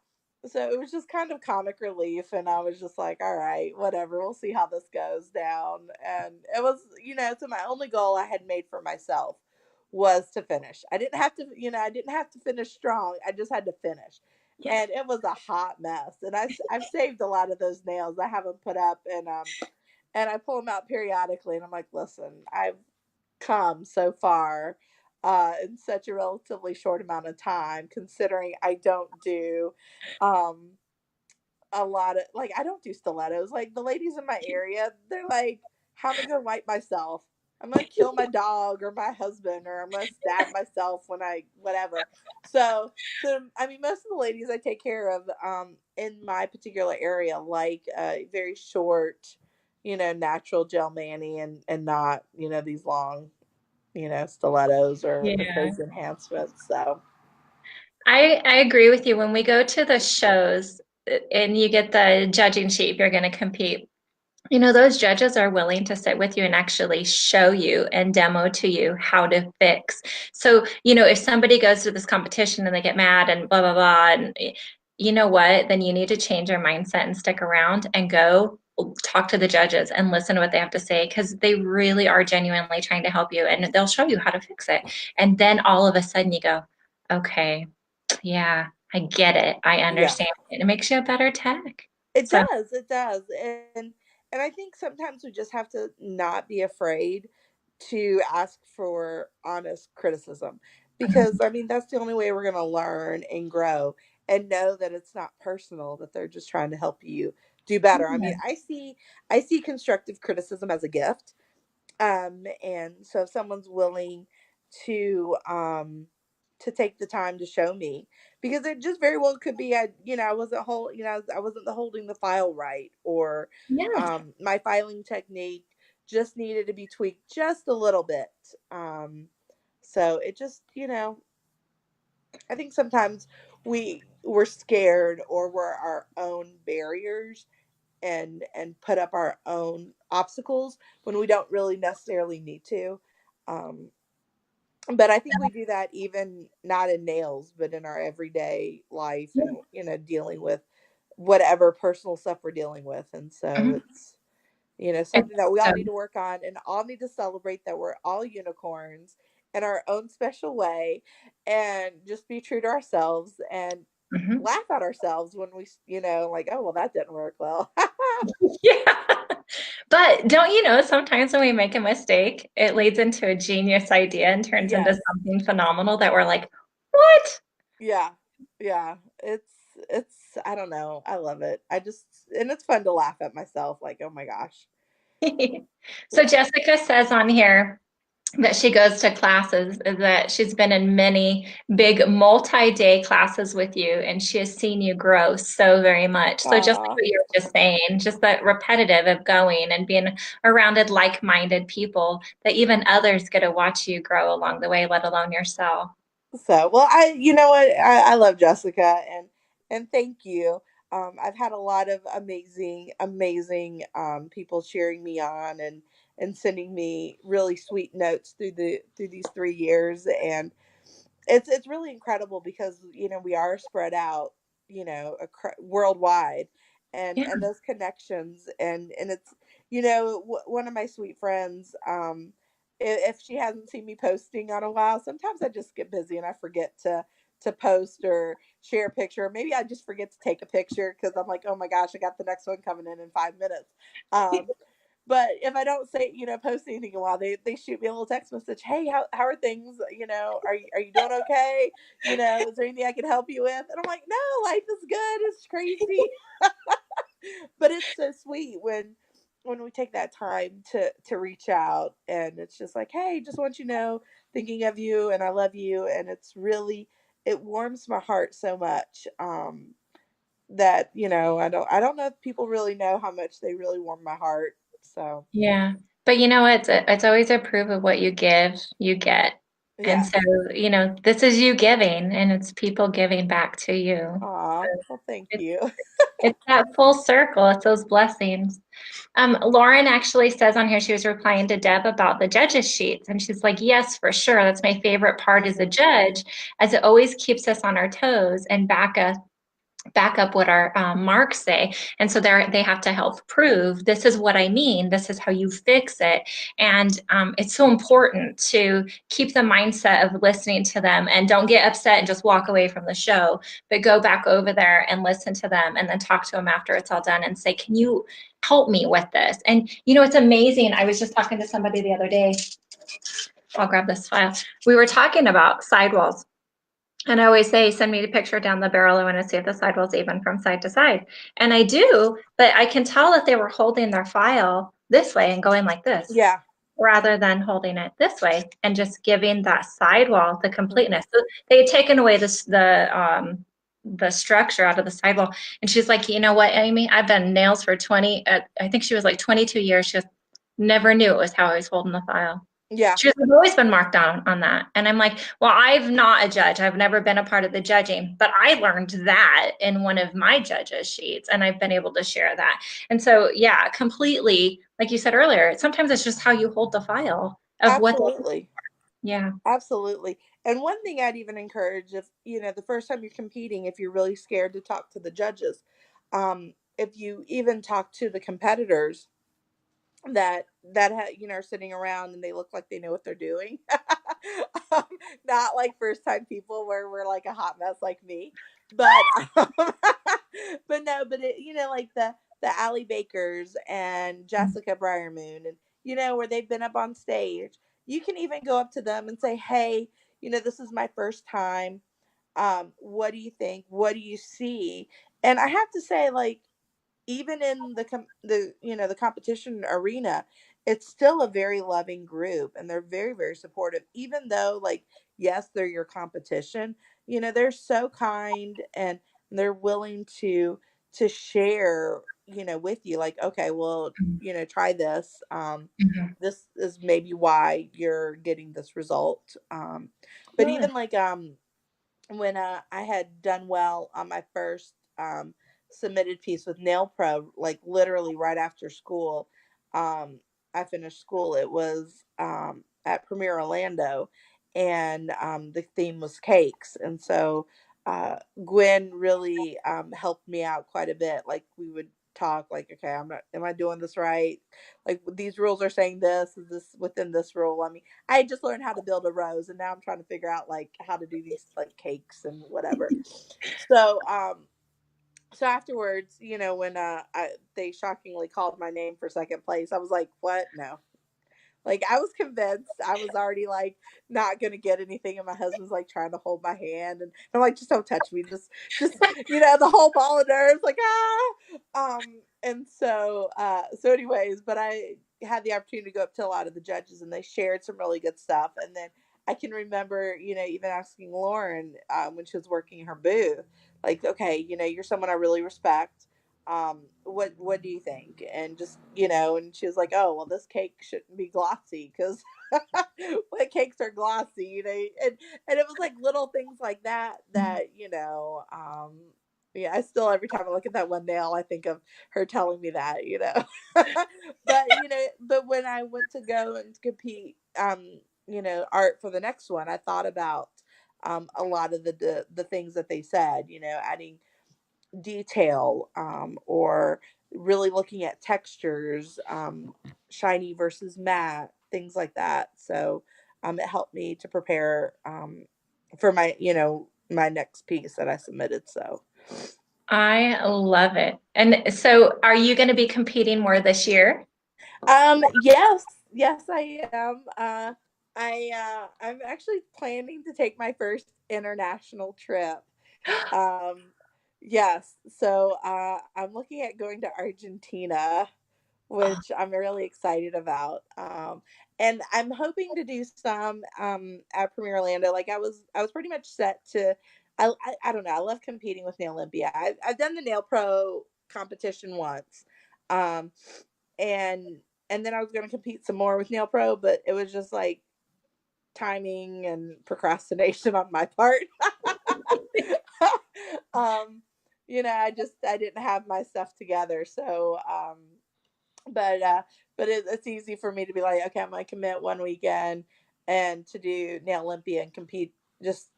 So it was just kind of comic relief, and I was just like, all right, whatever, we'll see how this goes down. And it was, so my only goal I had made for myself was to finish. I didn't have to, I didn't have to finish strong. I just had to finish. Yeah. And it was a hot mess. And I've saved a lot of those nails. I have them put up, and I pull them out periodically, and I'm like, listen, I've come so far in such a relatively short amount of time, considering I don't do um, a lot of, like, I don't do stilettos. Like, the ladies in my area, they're like, how am I going to wipe myself? I'm going to kill my dog or my husband, or I'm going to stab myself when whatever. So, I mean, most of the ladies I take care of in my particular area like very short, natural gel mani, and not, these long, stilettos or Yeah. crazy enhancements. So, I agree with you. When we go to the shows and you get the judging sheet, if you're going to compete, those judges are willing to sit with you and actually show you and demo to you how to fix. So, if somebody goes to this competition and they get mad and blah, blah, blah, and you know what, then you need to change your mindset and stick around and go talk to the judges and listen to what they have to say, because they really are genuinely trying to help you and they'll show you how to fix it. And then all of a sudden you go, okay, yeah, I get it. I yeah. understand it. It makes you a better tech. It So, does, it does. And I think sometimes we just have to not be afraid to ask for honest criticism, because I mean that's the only way we're going to learn and grow, and know that it's not personal, that they're just trying to help you do better. I mean, I see constructive criticism as a gift. And so if someone's willing to take the time to show me, because it just very well could be I wasn't I wasn't holding the file right, or yeah. my filing technique just needed to be tweaked just a little bit. So it just, I think sometimes we're scared, or we're our own barriers, and put up our own obstacles when we don't really necessarily need to. Um, but I think we do that even not in nails, but in our everyday life, and dealing with whatever personal stuff we're dealing with. And so Mhm. it's It's something that we all so, need to work on, and all need to celebrate that we're all unicorns in our own special way, and just be true to ourselves, and mhm. laugh at ourselves when we, like, oh well, that didn't work well. Yeah. But don't you know, sometimes when we make a mistake, it leads into a genius idea and turns into Yes. something phenomenal that we're like, what? Yeah. Yeah. It's I don't know. I love it. And it's fun to laugh at myself, like, oh my gosh. So Yeah. Jessica says on here that she goes to classes, that she's been in many big multi-day classes with you, and she has seen you grow so very much. So just like Aw. what you were just saying, just that repetitive of going and being around like-minded people, that even others get to watch you grow along the way, let alone yourself. So, well, you know what? I love Jessica, and thank you. I've had a lot of amazing people cheering me on, and sending me really sweet notes through these 3 years. And it's really incredible, because we are spread out, worldwide, Yeah. and those connections, and it's, one of my sweet friends, if she hasn't seen me posting on a while, sometimes I just get busy and I forget to post or share a picture. Maybe I just forget to take a picture, because I'm like, oh my gosh, I got the next one coming in 5 minutes. But if I don't say, post anything in a while, they shoot me a little text message. Hey, how are things? Are you doing okay? Is there anything I can help you with? And I'm like, no, life is good. It's crazy. But it's so sweet when we take that time to reach out, and it's just like, hey, just want you to know, thinking of you, and I love you. And it warms my heart so much. That, I don't know if people really know how much they really warm my heart. So, Yeah. But you know what? It's always a proof of what you give, you get. And so, yes. this is you giving and it's people giving back to you. Aw, well, thank It's you. it's that full circle. It's those blessings. Lauren actually says on here she was replying to Deb about the judges sheets, and she's like, "Yes, for sure. That's my favorite part as a Mhm. judge, as it always keeps us on our toes and back us back up what our marks say. And so they have to help prove this is what I mean, this is how you fix it. And it's so important to keep the mindset of listening to them, and don't get upset and just walk away from the show, but go back over there and listen to them, and then talk to them after it's all done and say, can you help me with this? And it's amazing. I was just talking to somebody the other day. I'll grab this file. We were talking about sidewalls. And I always say, send me a picture down the barrel. I want to see if the sidewall's even from side to side. And I do, but I can tell that they were holding their file this way and going like this, Yeah. rather than holding it this way and just giving that sidewall the Mhm. completeness. So they had taken away the structure out of the sidewall. And she's like, you know what, Amy, I've done nails for 20, I think she was like 22 years. She just never knew it was how I was holding the file. Yeah. She goes, I've always been marked down on that. And I'm like, well, I'm not a judge. I've never been a part of the judging, but I learned that in one of my judges' sheets, and I've been able to share that. And so, yeah, completely, like you said earlier, sometimes it's just how you hold the file of what, Absolutely. yeah. Absolutely. And one thing I'd even encourage, if the first time you're competing, if you're really scared to talk to the judges, if you even talk to the competitors that are sitting around and they look like they know what they're doing. um, Not like first time people where we're like a hot mess like me, but but no, but like the Allie Bakers and Jessica Briermoon, and where they've been up on stage. You can even go up to them and say, hey, this is my first time. What do you think? What do you see? And I have to say, like, even in the competition arena, it's still a very loving group, and they're very, very supportive, even though, like, yes, they're your competition. They're so kind, and they're willing to share, with you, like, okay, well, try this. Mhm. This is maybe why you're getting this result. But Good. even like when I had done well on my first submitted piece with Nail Pro, like literally right after school, I finished school. It was at Premier Orlando, and the theme was cakes, and so Gwen really helped me out quite a bit. Like, we would talk, like, okay, am I doing this right? Like, these rules are saying this, is this within this rule? I mean, I had just learned how to build a rose, and now I'm trying to figure out like how to do these like cakes and whatever. So so afterwards, when they shockingly called my name for second place, I was like, what? No. Like, I was convinced I was already like not gonna get anything, and my husband's like trying to hold my hand, and I'm like, just don't touch me, just the whole ball of nerves, like, and so anyways, but I had the opportunity to go up to a lot of the judges, and they shared some really good stuff, and then I can remember, even asking Lauren when she was working her booth, like, okay, you're someone I really respect. What do you think? And just, and she was like, oh, well, this cake shouldn't be glossy, because what cakes are glossy, and it was like little things like that, yeah, I still, every time I look at that one nail, I think of her telling me that. But when I went to go and compete, art for the next one, I thought about a lot of the things that they said, adding detail, or really looking at textures, shiny versus matte, things like that. So it helped me to prepare for my next piece that I submitted. So I love it. And so, are you going to be competing more this year? yes, I am. I'm actually planning to take my first international trip. Um, yes, so I'm looking at going to Argentina, which I'm really excited about. And I'm hoping to do some at Premier Orlando. Like, I was pretty much set to. I don't know. I love competing with Nail Olympia. I've done the Nail Pro competition once, um, and and then I was going to compete some more with Nail Pro, but it was just like timing and procrastination on my part. um, I didn't have my stuff together, so but it's easy for me to be like, okay, I'm gonna commit one weekend and to do Nail Olympia and compete, just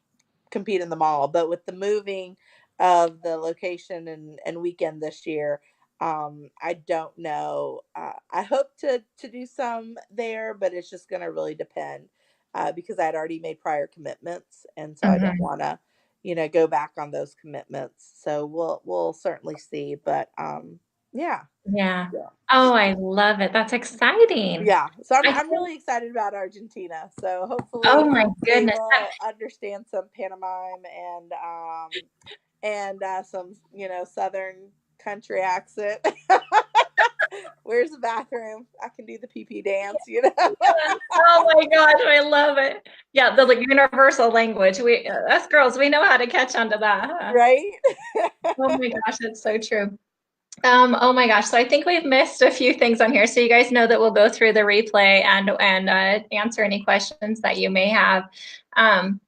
compete in the mall. But with the moving, of the location and weekend this year. I don't know. I hope to do some there, but it's just going to really depend because I'd already made prior commitments, and so I don't Mhm. want to, go back on those commitments. So we'll certainly see. But yeah, Yeah. yeah, Oh, I love it. That's exciting. yeah. So I'm I I'm think, really excited about Argentina. So oh hopefully my they goodness. will understand some pantomime and some southern country accent. Where's the bathroom? I can do the pee pee dance. Yeah. Oh my gosh, I love it. Yeah, the like, universal language. We us girls, we know how to catch on to that, huh? Right? Oh my gosh, it's so true. Oh my gosh, so I think we've missed a few things on here. So you guys know that we'll go through the replay and answer any questions that you may have. Um,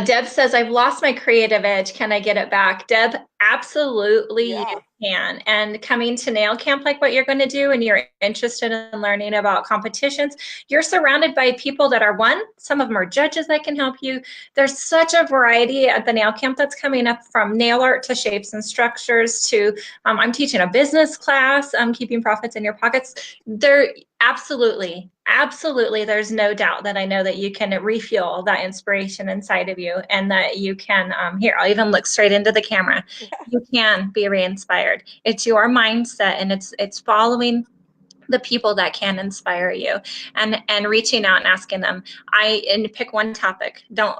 Deb says, I've lost my creative edge. Can I get it back? Deb, absolutely you Yeah. can. And coming to nail camp like what you're going to do and you're interested in learning about competitions, you're surrounded by people that are some of them are judges that can help you. There's such a variety at the nail camp that's coming up, from nail art to shapes and structures to I'm teaching a business class, keeping profits in your pockets. There absolutely, absolutely. There's no doubt that I know that you can refuel that inspiration inside of you, and that you can, here, I'll even look straight into the camera. You can be re-inspired. It's your mindset, and it's following the people that can inspire you, and reaching out and asking them. And pick one topic. Don't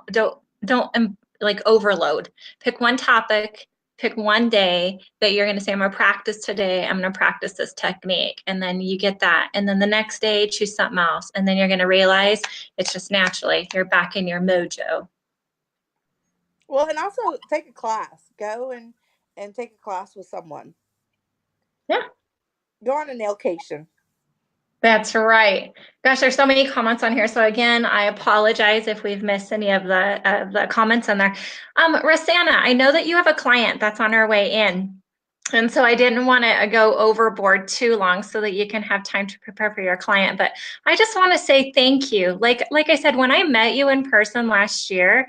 like overload. Pick one topic. Pick one day that you're going to say, I'm going to practice today. I'm going to practice this technique. And then you get that. And then the next day, choose something else. And then you're going to realize it's just naturally you're back in your mojo. Well, and also take a class. Go and take a class with someone. Yeah. Go on a nailcation. That's right. Gosh, there's so many comments on here. So again, I apologize if we've missed any of the comments on there. RussAnna, I know that you have a client that's on her way in. And so I didn't want to go overboard too long so that you can have time to prepare for your client. But I just want to say thank you. Like I said, when I met you in person last year,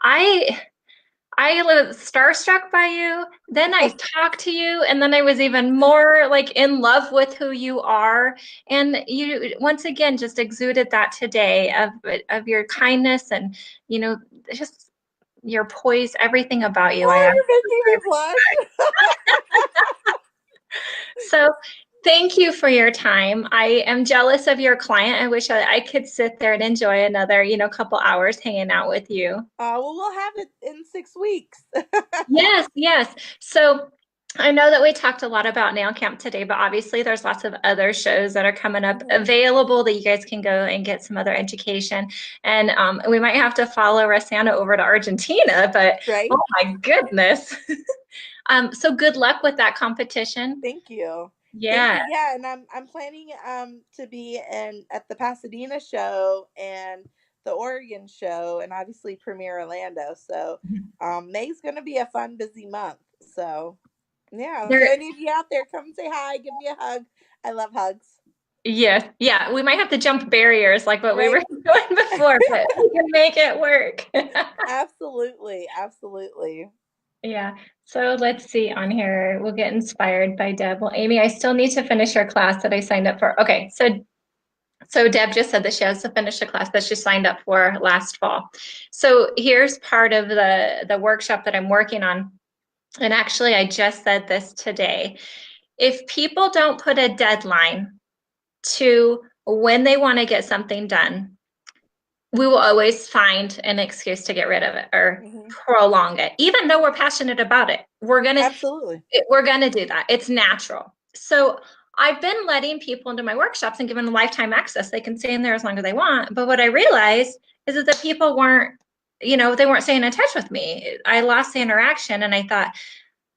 I I was starstruck by you. Then I talked to you, and then I was even more like in love with who you are. And you once again just exuded that today of your kindness and just your poise, everything about you. I Oh, you're making me blush. So thank you for your time. I am jealous of your client. I wish I could sit there and enjoy another, couple hours hanging out with you. Well, we'll have it in 6 weeks. Yes, yes. So I know that we talked a lot about Nail Camp today, but obviously there's lots of other shows that are coming up Mhm. available that you guys can go and get some other education. And we might have to follow RussAnna over to Argentina, but Right? oh my goodness. So good luck with that competition. Thank you. Thank Yeah. you. Yeah, and I'm planning to be in at the Pasadena show and the Oregon show and obviously Premiere Orlando. So May's gonna be a fun, busy month. So yeah. So There, any of you out there, come say hi, give me a hug. I love hugs. yeah, yeah. We might have to jump barriers like what we were Right? doing before, but we can make it work. Absolutely. Absolutely. Yeah. So let's see on here. We'll get inspired by Deb. Well, Amy, I still need to finish her class that I signed up for. Okay, so Deb just said that she has to finish a class that she signed up for last fall. So here's part of the workshop that I'm working on. And actually, I just said this today. If people don't put a deadline to when they want to get something done, we will always find an excuse to get rid of it or Hmm. prolong it. Even though we're passionate about it, Absolutely. we're gonna do that. It's natural. So I've been letting people into my workshops and giving them lifetime access. They can stay in there as long as they want. But what I realized is that the people they weren't staying in touch with me. I lost the interaction, and I thought,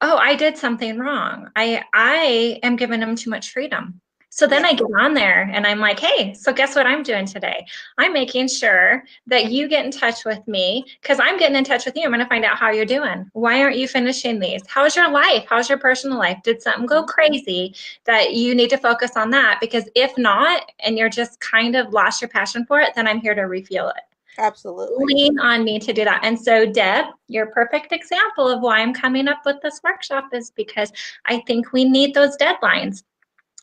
oh, I did something wrong. I am giving them too much freedom. So then Yeah. I get on there and I'm like, hey, so guess what I'm doing today? I'm making sure that you get in touch with me because I'm getting in touch with you. I'm going to find out how you're doing. Why aren't you finishing these? How's your life? How's your personal life? Did something go Hmm. crazy that you need to focus on that? Because if not, and you're just kind of lost your passion for it, then I'm here to refuel it. Absolutely. lean on me to do that. And so, Deb, you're a perfect example of why I'm coming up with this workshop is because I think we need those deadlines.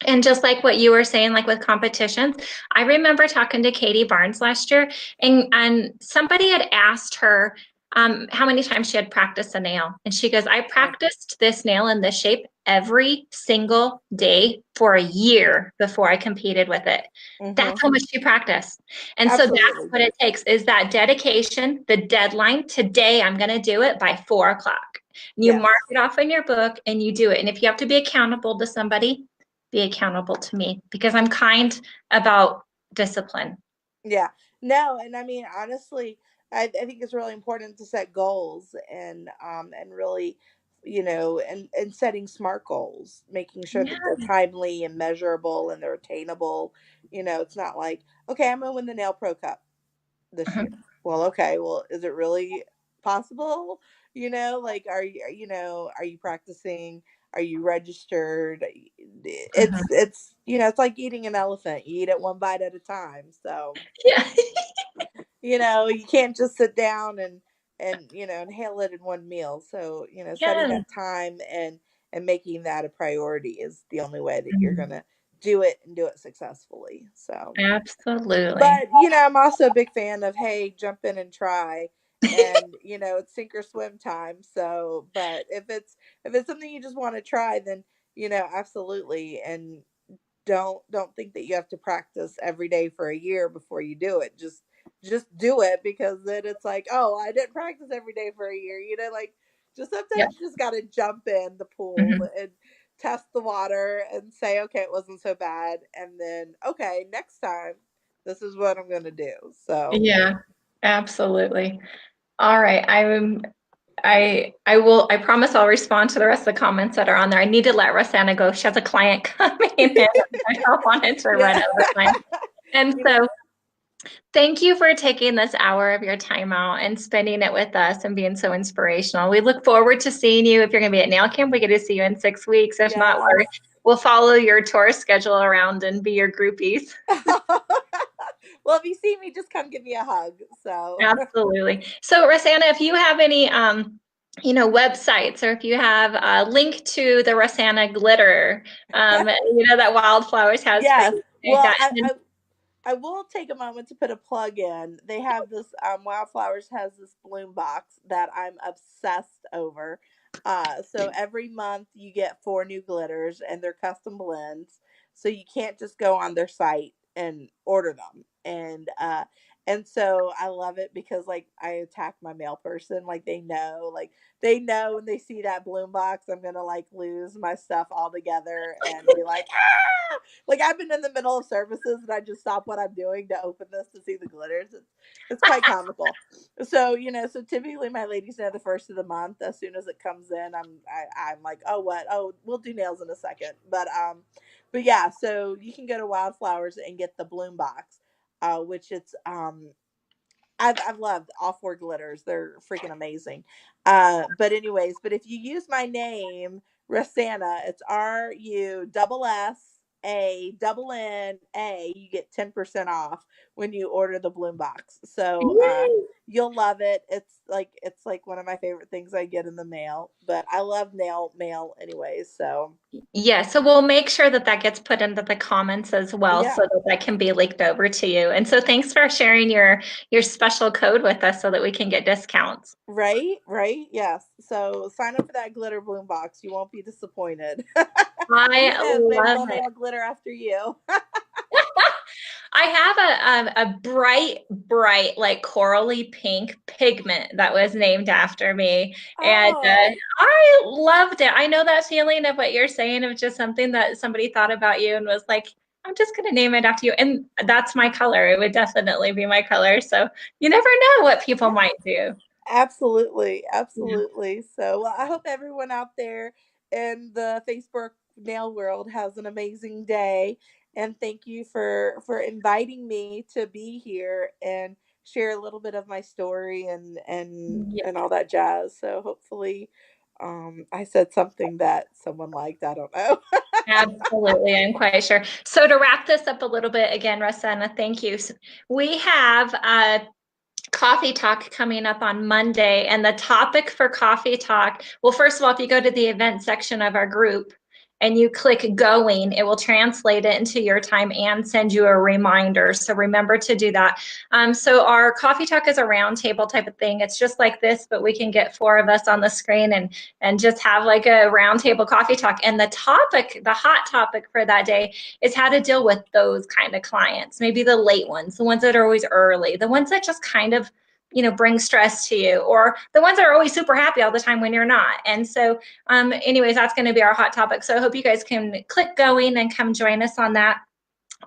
And just like what you were saying, like with competitions, I remember talking to Katie Barnes last year, and somebody had asked her how many times she had practiced a nail. And she goes, I Oh, practiced this nail in this shape every single day for a year before I competed with it. hmm. That's how much she practiced. And so that's Absolutely. what it takes is that dedication, the deadline. Today, I'm going to do it by 4 o'clock. And you Yes. mark it off in your book and you do it. And if you have to be accountable to somebody, be accountable to me because I'm kind about discipline. Yeah. No, and I mean honestly, I think it's really important to set goals and really, and setting smart goals, making sure Yeah. that they're timely and measurable and they're attainable. It's not like, okay, I'm gonna win the Nail Pro Cup this year. Mhm. Well, okay, well, is it really possible? Like, are you practicing? Are you registered? Mhm. It's like eating an elephant. You eat it one bite at a time. So, Yeah. you can't just sit down and inhale it in one meal. So, setting Yeah. that time and making that a priority is the only way that you're Mhm. gonna do it and do it successfully. So, Absolutely. but I'm also a big fan of, hey, jump in and try, and it's sink or swim time. So, but if it's something you just want to try, then absolutely, and don't think that you have to practice every day for a year before you do it. Just do it, because then it's like, oh, I didn't practice every day for a year. Like, just Yep. sometimes you just got to jump in the pool Mhm. and test the water and say, okay, it wasn't so bad, and then, okay, next time this is what I'm going to do. So, Yeah. Absolutely. All right. I promise I'll respond to the rest of the comments that are on there. I need to let RussAnna go. She has a client coming in. I don't want it to run yeah. over time. And you so know, thank you for taking this hour of your time out and spending it with us and being so inspirational. We look forward to seeing you. If you're going to be at nail camp, we get to see you in 6 weeks. If not, yes. we'll follow your tour schedule around and be your groupies. Well, if you see me, just come give me a hug. So, Absolutely. So, RussAnna, if you have any, websites, or if you have a link to the RussAnna glitter, that Wildflowers has for yes. you, like Well, that. I will take a moment to put a plug in. They have this, Wildflowers has this bloom box that I'm obsessed over. So every month you get 4 new glitters and they're custom blends. So you can't just go on their site and order them. And so I love it because, like, I attack my mail person. Like they know when they see that bloom box, I'm gonna like lose my stuff altogether and be like, ah! Like, I've been in the middle of services and I just stop what I'm doing to open this to see the glitters. It's quite comical. So, so typically my ladies know the first of the month. As soon as it comes in, I'm like, oh, what? Oh, we'll do nails in a second. But yeah, so you can go to Wildflowers and get the bloom box, which it's I've loved all 4 glitters. They're freaking amazing. But if you use my name, RussAnna, it's RussAnna, you get 10% off when you order the bloom box. So Yay. you'll love it. It's like one of my favorite things I get in the mail. But I love nail mail anyways. So Yeah, so we'll make sure that that gets put into the comments as well, so yeah. that that can be linked over to you. And so thanks for sharing your special code with us so that we can get discounts. Right, right, yes. So sign up for that glitter bloom box. You won't be disappointed. Who I knows? Maybe love they'll it. name a glitter after you. I have a bright, like corally pink pigment that was named after me, and Oh, I loved it. I know that feeling of what you're saying of just something that somebody thought about you and was like, "I'm just going to name it after you," and that's my color. It would definitely be my color. So you never know what people yeah. might do. Absolutely, Yeah. absolutely. So, well, I hope everyone out there in the Facebook nail world has an amazing day, and thank you for inviting me to be here and share a little bit of my story and all that jazz. So, hopefully, I said something that someone liked. I don't know. Absolutely, I'm quite sure. So to wrap this up a little bit, again, RussAnna, thank you. We have coffee talk coming up on Monday. And the topic for coffee talk, well, first of all, if you go to the event section of our group and you click going, it will translate it into your time and send you a reminder. So remember to do that. So our coffee talk is a roundtable type of thing. It's just like this, but we can get 4 of us on the screen and just have like a roundtable coffee talk. And the topic, the hot topic for that day is how to deal with those kind of clients, maybe the late ones, the ones that are always early, the ones that just kind of bring stress to you, or the ones that are always super happy all the time when you're not. And so anyways, that's going to be our hot topic. So I hope you guys can click going and come join us on that.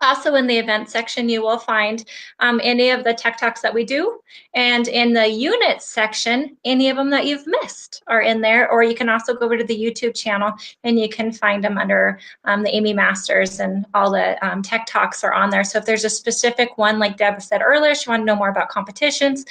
Also in the event section, you will find any of the tech talks that we do. And in the units section, any of them that you've missed are in there. Or you can also go over to the YouTube channel and you can find them under the Amy Masters, and all the tech talks are on there. So if there's a specific one, like Deb said earlier, she wanted to know more about competitions,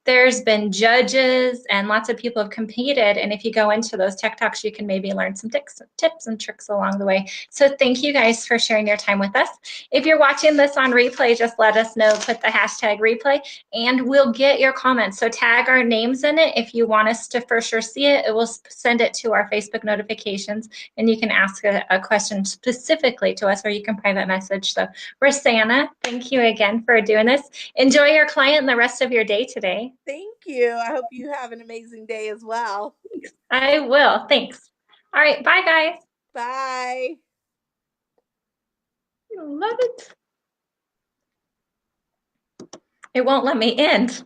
there's been judges and lots of people have competed. And if you go into those tech talks, you can maybe learn some tips and tricks along the way. So thank you guys for sharing your time with us. If you're watching this on replay, just let us know, put the hashtag replay, and we'll get your comments. So tag our names in it. If you want us to for sure see it, it will send it to our Facebook notifications, and you can ask a question specifically to us, or you can private message. So RussAnna, thank you again for doing this. Enjoy your client and the rest of your day today. Thank you. I hope you have an amazing day as well. I will. Thanks. All right. Bye, guys. Bye. Love it. It won't let me end.